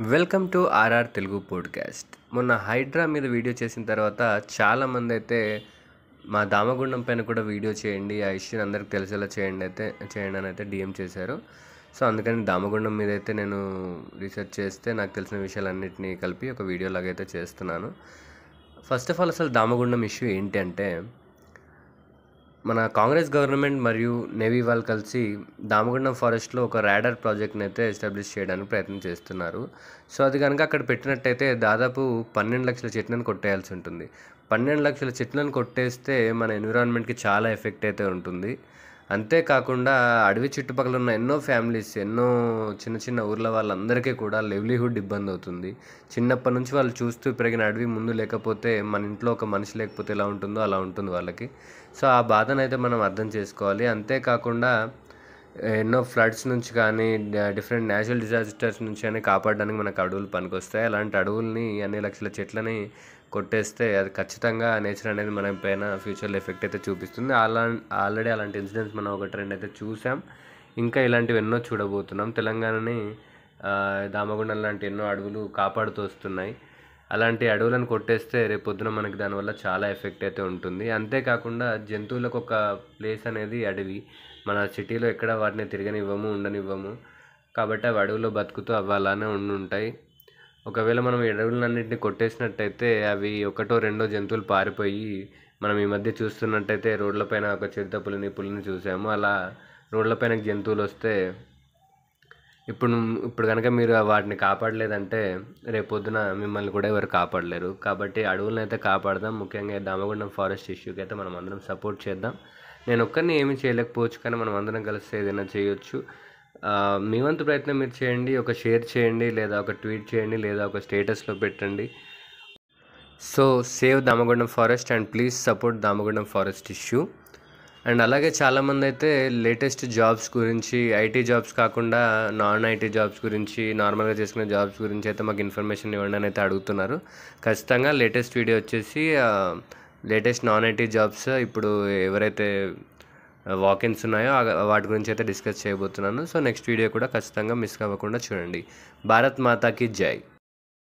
Welcome to RR Telugu podcast. మొన్న హైడ్రా మీద video చేసిన తర్వాత చాలామంది అయితే మా దామగుండం పైన కూడా వీడియో చేయండి, ఆ ఇష్యూని అందరికి తెలిసేలా చేయండి అని అయితే డిఎం చేశారు. సో అందుకని దామగుండం మీద అయితే నేను రీసెర్చ్ చేస్తే నాకు తెలిసిన విషయాలన్నింటినీ కలిపి ఒక వీడియో లాగైతే చేస్తున్నాను. ఫస్ట్ ఆఫ్ ఆల్ అసలు దామగుండం ఇష్యూ ఏంటి అంటే, మన కాంగ్రెస్ గవర్నమెంట్ మరియు నేవీ వాళ్ళు కలిసి దామగుండం ఫారెస్ట్లో ఒక రాడార్ ప్రాజెక్ట్ని అయితే ఎస్టాబ్లిష్ చేయడానికి ప్రయత్నం చేస్తున్నారు. సో అది కనుక అక్కడ పెట్టినట్టయితే దాదాపు 12 లక్షల చెట్లను కొట్టేయాల్సి ఉంటుంది. 12 లక్షల చెట్లను కొట్టేస్తే మన ఎన్విరాన్మెంట్కి చాలా ఎఫెక్ట్ అయితే ఉంటుంది. అంతేకాకుండా అడవి చుట్టుపక్కల ఉన్న ఎన్నో ఫ్యామిలీస్, ఎన్నో చిన్న చిన్న ఊర్ల వాళ్ళందరికీ కూడా లైవ్లీహుడ్ ఇబ్బంది అవుతుంది. చిన్నప్పటి నుంచి వాళ్ళు చూస్తూ పెరిగిన అడవి ముందు లేకపోతే, మన ఇంట్లో ఒక మనిషి లేకపోతే ఎలా ఉంటుందో అలా ఉంటుంది వాళ్ళకి. సో ఆ బాధను అయితే మనం అర్థం చేసుకోవాలి. అంతేకాకుండా ఎన్నో ఫ్లడ్స్ నుంచి కానీ, డిఫరెంట్ న్యాచురల్ డిజాస్టర్స్ నుంచి కానీ కాపాడడానికి మనకు అడవులు పనికొస్తాయి. అలాంటి అడవుల్ని, అన్ని లక్షల చెట్లని కొట్టేస్తే అది ఖచ్చితంగా నేచర్ అనేది మన పైన ఫ్యూచర్లో ఎఫెక్ట్ అయితే చూపిస్తుంది. ఆల్రెడీ అలాంటి ఇన్సిడెంట్స్ మనం 1-2 అయితే చూసాం. ఇంకా ఇలాంటివి ఎన్నో చూడబోతున్నాం. తెలంగాణని దామగుండం లాంటి ఎన్నో అడవులు కాపాడుతూ వస్తున్నాయి. అలాంటి అడవులను కొట్టేస్తే రేపు పొద్దున మనకి దానివల్ల చాలా ఎఫెక్ట్ అయితే ఉంటుంది. అంతేకాకుండా జంతువులకు ఒక ప్లేస్ అనేది అడవి. మన సిటీలో ఎక్కడ వాటిని తిరగనివ్వము, ఉండనివ్వము. కాబట్టి అవి అడవిలో బతుకుతూ అవి అలానే ఉంటాయి. ఒకవేళ మనం ఈ అడవులన్నింటినీ కొట్టేసినట్టయితే అవి ఒకటో రెండో జంతువులు పారిపోయి, మనం ఈ మధ్య చూస్తున్నట్టయితే రోడ్లపైన ఒక పులిని చూసాము. అలా రోడ్లపైన జంతువులు వస్తే ఇప్పుడు కనుక మీరు వాటిని కాపాడలేదంటే రేపొద్దున మిమ్మల్ని కూడా ఎవరు కాపాడలేరు. కాబట్టి అడవులను అయితే కాపాడదాం. ముఖ్యంగా దామగుండం ఫారెస్ట్ ఇష్యూకి అయితే మనం అందరం సపోర్ట్ చేద్దాం. నేను ఒక్కరిని ఏమీ చేయలేకపోవచ్చు, కానీ మనం అందరం కలిసి ఏదైనా చేయొచ్చు. మీ వంతు ప్రయత్నం మీరు చేయండి. ఒక షేర్ చేయండి, లేదా ఒక ట్వీట్ చేయండి, లేదా ఒక స్టేటస్లో పెట్టండి. So save Damagundam forest and please support Damagundam forest issue. And అలాగే చాలామంది అయితే లేటెస్ట్ జాబ్స్ గురించి, ఐటీ జాబ్స్ కాకుండా నాన్ ఐటీ జాబ్స్ గురించి, నార్మల్గా చేసుకునే జాబ్స్ గురించి అయితే మాకు ఇన్ఫర్మేషన్ ఇవ్వండి అని అయితే అడుగుతున్నారు. ఖచ్చితంగా లేటెస్ట్ వీడియో వచ్చేసి లేటెస్ట్ నాన్ ఐటీ జాబ్స్ ఇప్పుడు ఎవరైతే వాకిన్స్ ఉన్నాయో వాటి గురించి అయితే డిస్కస్ చేయబోతున్నాను. సో నెక్స్ట్ వీడియో కూడా ఖచ్చితంగా మిస్ అవ్వకుండా చూడండి. భారత్ మాతాకి జై.